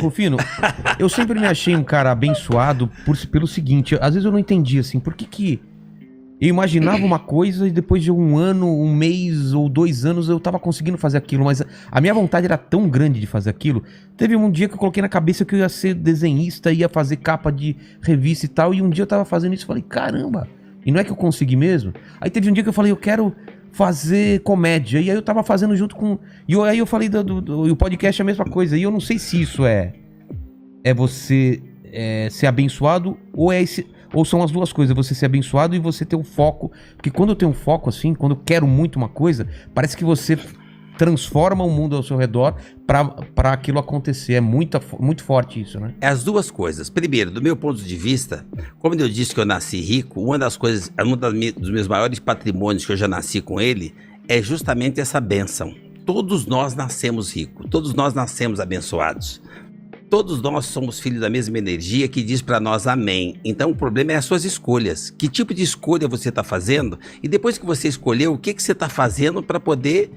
Rufino, eu sempre me achei um cara abençoado pelo seguinte, às vezes eu não entendi assim, por que eu imaginava uma coisa e depois de um ano, um mês ou 2 anos eu tava conseguindo fazer aquilo, mas a minha vontade era tão grande de fazer aquilo. Teve um dia que eu coloquei na cabeça que eu ia ser desenhista, ia fazer capa de revista e tal, e um dia eu tava fazendo isso e falei, caramba, e não é que eu consegui mesmo? Aí teve um dia que eu falei, eu quero fazer comédia, e aí eu tava fazendo junto com... aí eu falei, o podcast é a mesma coisa, e eu não sei se isso é você ser abençoado ou são as duas coisas, você ser abençoado e você ter um foco, porque quando eu tenho um foco assim, quando eu quero muito uma coisa, parece que você transforma o mundo ao seu redor pra aquilo acontecer, é muito forte isso, né? É as duas coisas. Primeiro, do meu ponto de vista, como eu disse que eu nasci rico, um dos meus maiores patrimônios que eu já nasci com ele, é justamente essa bênção. Todos nós nascemos ricos, todos nós nascemos abençoados. Todos nós somos filhos da mesma energia que diz para nós amém. Então o problema é as suas escolhas. Que tipo de escolha você está fazendo? E depois que você escolheu, o que você está fazendo para poder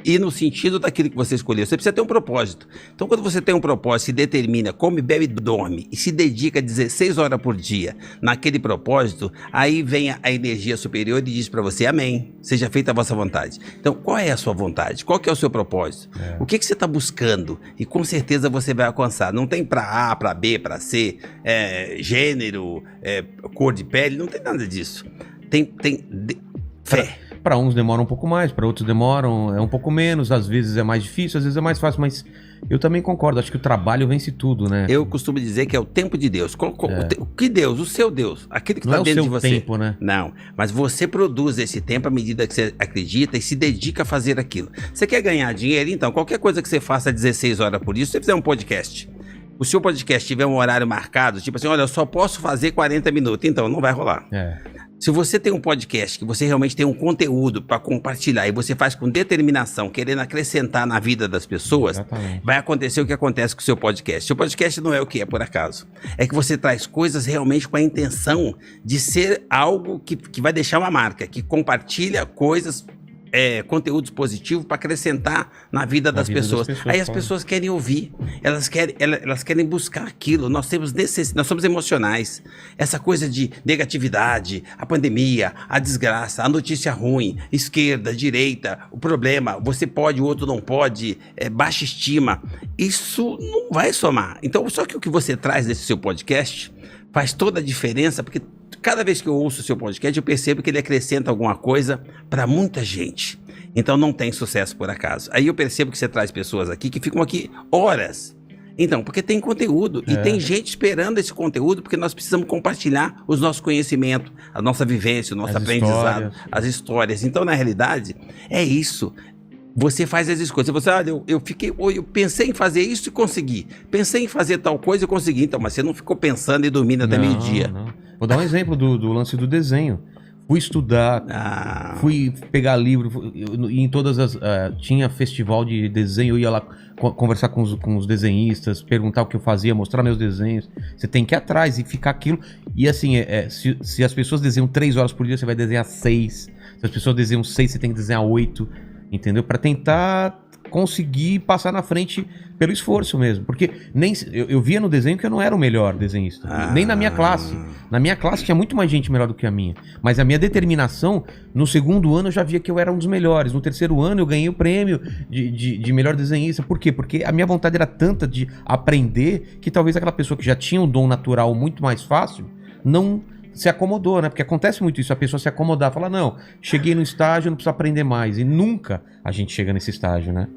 ir no sentido daquilo que você escolheu? Você precisa ter um propósito. Então quando você tem um propósito, se determina, come, bebe, dorme e se dedica 16 horas por dia naquele propósito, aí vem a energia superior e diz para você amém. Seja feita a vossa vontade. Então qual é a sua vontade? Qual que é o seu propósito? O que você está buscando? E com certeza você vai alcançar. Não tem para A, para B, para C, gênero, cor de pele, não tem nada disso. Tem fé. Para uns demora um pouco mais, para outros demoram um pouco menos, às vezes é mais difícil, às vezes é mais fácil, mas eu também concordo, acho que o trabalho vence tudo, né? Eu costumo dizer que é o tempo de Deus. Que Deus? O seu Deus. Aquele que está dentro de você. Não é o seu tempo, né? Não, mas você produz esse tempo à medida que você acredita e se dedica a fazer aquilo. Você quer ganhar dinheiro? Então, qualquer coisa que você faça 16 horas por dia, se você fizer um podcast, o seu podcast tiver um horário marcado, tipo assim, olha, eu só posso fazer 40 minutos, então não vai rolar. Se você tem um podcast, que você realmente tem um conteúdo para compartilhar e você faz com determinação, querendo acrescentar na vida das pessoas, vai acontecer o que acontece com o seu podcast. Seu podcast não é o que é por acaso. É que você traz coisas realmente com a intenção de ser algo que vai deixar uma marca, que compartilha coisas, conteúdos positivos para acrescentar na vida das pessoas. Aí as pessoas querem ouvir, elas querem buscar aquilo. Nós somos emocionais. Essa coisa de negatividade, a pandemia, a desgraça, a notícia ruim, esquerda, direita, o problema, você pode, o outro não pode, baixa estima, isso não vai somar. Então, só que o que você traz desse seu podcast faz toda a diferença, porque cada vez que eu ouço o seu podcast, eu percebo que ele acrescenta alguma coisa para muita gente. Então não tem sucesso por acaso. Aí eu percebo que você traz pessoas aqui que ficam aqui horas. Então, porque tem conteúdo. E tem gente esperando esse conteúdo, porque nós precisamos compartilhar os nossos conhecimentos, a nossa vivência, o nosso aprendizado, as histórias. Então, na realidade, é isso. Você faz as escolhas. Você, olha, eu pensei em fazer isso e consegui. Pensei em fazer tal coisa e consegui. Então, mas você não ficou pensando e dormindo até meio-dia. Vou dar um exemplo do lance do desenho. Fui estudar, fui pegar livro, e em todas as... tinha festival de desenho, eu ia lá conversar com os desenhistas, perguntar o que eu fazia, mostrar meus desenhos. Você tem que ir atrás e ficar aquilo. E assim, se as pessoas desenham 3 horas por dia, você vai desenhar 6. Se as pessoas desenham 6, você tem que desenhar 8. Entendeu? Para tentar conseguir passar na frente pelo esforço mesmo. Porque eu via no desenho que eu não era o melhor desenhista. Nem na minha classe. Na minha classe tinha muito mais gente melhor do que a minha. Mas a minha determinação, no 2º ano eu já via que eu era um dos melhores. No 3º ano eu ganhei o prêmio de melhor desenhista. Por quê? Porque a minha vontade era tanta de aprender que talvez aquela pessoa que já tinha um dom natural muito mais fácil não se acomodou, né? Porque acontece muito isso, a pessoa se acomodar, falar, não, cheguei no estágio, não preciso aprender mais. E nunca a gente chega nesse estágio, né?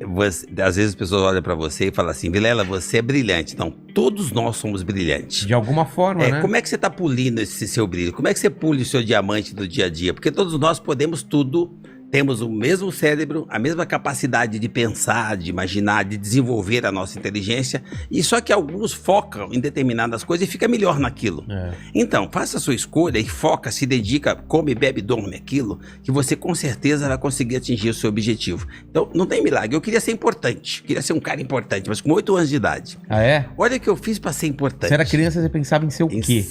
Às vezes as pessoas olham pra você e falam assim, Vilela, você é brilhante. Não, todos nós somos brilhantes. De alguma forma, né? Como é que você tá polindo esse seu brilho? Como é que você pule o seu diamante do dia a dia? Porque todos nós podemos tudo. Temos o mesmo cérebro, a mesma capacidade de pensar, de imaginar, de desenvolver a nossa inteligência, e só que alguns focam em determinadas coisas e fica melhor naquilo. Então, faça a sua escolha e foca, se dedica, come, bebe, dorme aquilo, que você com certeza vai conseguir atingir o seu objetivo. Então, não tem milagre. Eu queria ser importante, queria ser um cara importante, mas com 8 anos de idade. Ah, é? Olha o que eu fiz para ser importante. Você era criança, você pensava em ser o quê?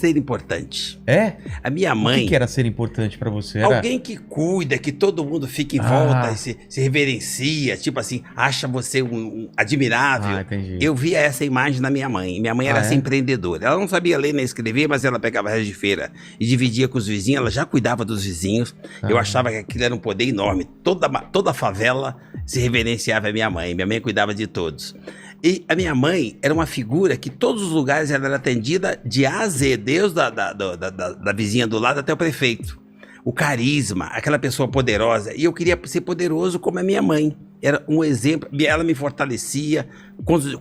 ser importante. É? A minha O mãe... que era ser importante pra você? Era... Alguém que cuida, que todo mundo fica em volta e se reverencia, tipo assim, acha você admirável. Entendi. Eu via essa imagem na minha mãe. Minha mãe era essa empreendedora. Ela não sabia ler nem escrever, mas ela pegava resto de feira e dividia com os vizinhos. Ela já cuidava dos vizinhos. Eu achava que aquilo era um poder enorme. Toda a favela se reverenciava a minha mãe. Minha mãe cuidava de todos. E a minha mãe era uma figura que todos os lugares ela era atendida de A a Z, desde da vizinha do lado até o prefeito. O carisma, aquela pessoa poderosa. E eu queria ser poderoso como a minha mãe. Era um exemplo. Ela me fortalecia,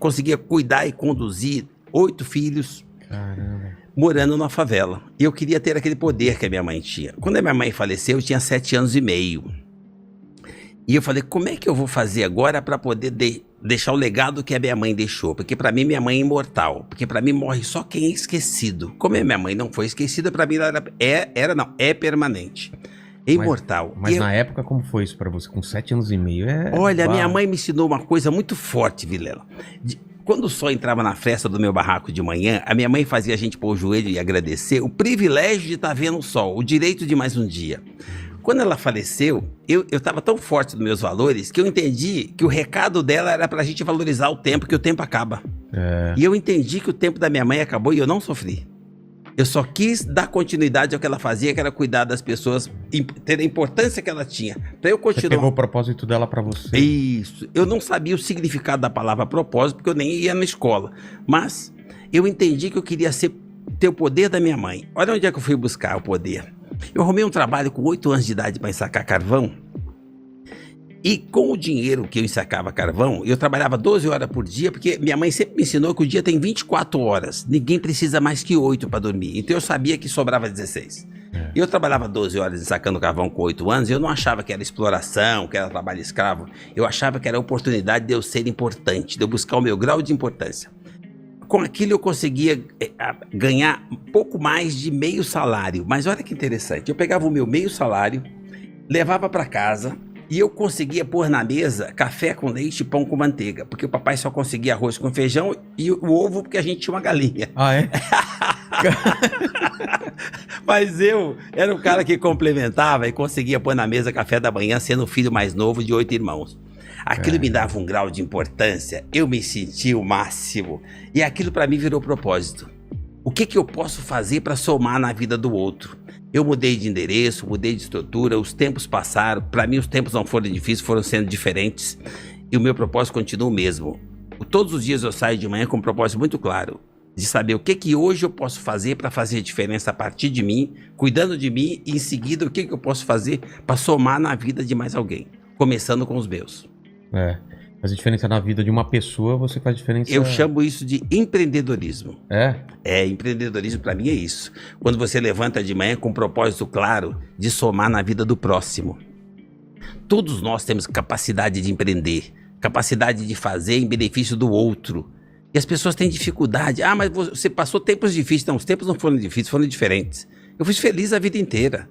conseguia cuidar e conduzir 8 filhos. Caramba. Morando numa favela. E eu queria ter aquele poder que a minha mãe tinha. Quando a minha mãe faleceu, eu tinha 7 anos e meio. E eu falei, como é que eu vou fazer agora para poder deixar o legado que a minha mãe deixou? Porque para mim, minha mãe é imortal. Porque para mim, morre só quem é esquecido. Como a minha mãe não foi esquecida, para mim ela é permanente. É imortal. Mas na época, como foi isso para você? Com 7 anos e meio? Olha, a minha mãe me ensinou uma coisa muito forte, Vilela. Quando o sol entrava na festa do meu barraco de manhã, a minha mãe fazia a gente pôr o joelho e agradecer o privilégio de estar vendo o sol, o direito de mais um dia. Quando ela faleceu, eu estava tão forte nos meus valores que eu entendi que o recado dela era pra gente valorizar o tempo, que o tempo acaba. E eu entendi que o tempo da minha mãe acabou e eu não sofri. Eu só quis dar continuidade ao que ela fazia, que era cuidar das pessoas, ter a importância que ela tinha. Pra eu continuar. Você pegou o propósito dela pra você. Isso. Eu não sabia o significado da palavra propósito, porque eu nem ia na escola. Mas eu entendi que eu queria ter o poder da minha mãe. Olha onde é que eu fui buscar o poder. Eu arrumei um trabalho com 8 anos de idade para ensacar carvão. E com o dinheiro que eu ensacava carvão, eu trabalhava 12 horas por dia, porque minha mãe sempre me ensinou que o dia tem 24 horas. Ninguém precisa mais que 8 para dormir. Então eu sabia que sobrava 16. E eu trabalhava 12 horas ensacando carvão com 8 anos e eu não achava que era exploração, que era trabalho escravo. Eu achava que era a oportunidade de eu ser importante, de eu buscar o meu grau de importância. Com aquilo eu conseguia ganhar pouco mais de meio salário. Mas olha que interessante, eu pegava o meu meio salário, levava para casa e eu conseguia pôr na mesa café com leite e pão com manteiga. Porque o papai só conseguia arroz com feijão e o ovo porque a gente tinha uma galinha. Ah, é? Mas eu era o cara que complementava e conseguia pôr na mesa café da manhã, sendo o filho mais novo de 8 irmãos. Aquilo me dava um grau de importância, eu me sentia o máximo. E aquilo para mim virou propósito. O que eu posso fazer para somar na vida do outro? Eu mudei de endereço, mudei de estrutura, os tempos passaram. Para mim os tempos não foram difíceis, foram sendo diferentes. E o meu propósito continua o mesmo. Todos os dias eu saio de manhã com um propósito muito claro. De saber o que hoje eu posso fazer para fazer diferença a partir de mim, cuidando de mim e em seguida o que eu posso fazer para somar na vida de mais alguém. Começando com os meus. Faz diferença na vida de uma pessoa, você faz diferença... Eu chamo isso de empreendedorismo. Empreendedorismo para mim é isso. Quando você levanta de manhã com um propósito claro de somar na vida do próximo. Todos nós temos capacidade de empreender, capacidade de fazer em benefício do outro. E as pessoas têm dificuldade. Mas você passou tempos difíceis. Não, os tempos não foram difíceis, foram diferentes. Eu fui feliz a vida inteira.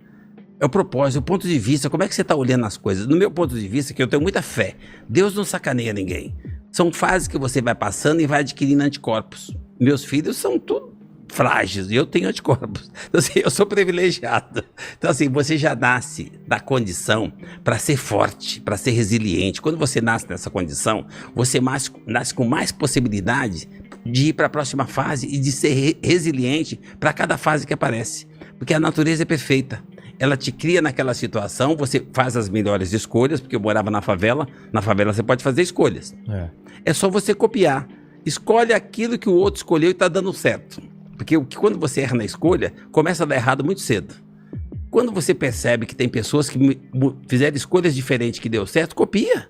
É o propósito, o ponto de vista, como é que você está olhando as coisas? No meu ponto de vista, que eu tenho muita fé, Deus não sacaneia ninguém. São fases que você vai passando e vai adquirindo anticorpos. Meus filhos são tudo frágeis e eu tenho anticorpos. Então, assim, eu sou privilegiado. Então, assim, você já nasce da condição para ser forte, para ser resiliente. Quando você nasce nessa condição, você nasce com mais possibilidade de ir para a próxima fase e de ser resiliente para cada fase que aparece. Porque a natureza é perfeita. Ela te cria naquela situação, você faz as melhores escolhas, porque eu morava na favela você pode fazer escolhas. É só você copiar. Escolhe aquilo que o outro escolheu e está dando certo. Porque quando você erra na escolha, começa a dar errado muito cedo. Quando você percebe que tem pessoas que fizeram escolhas diferentes que deu certo, copia.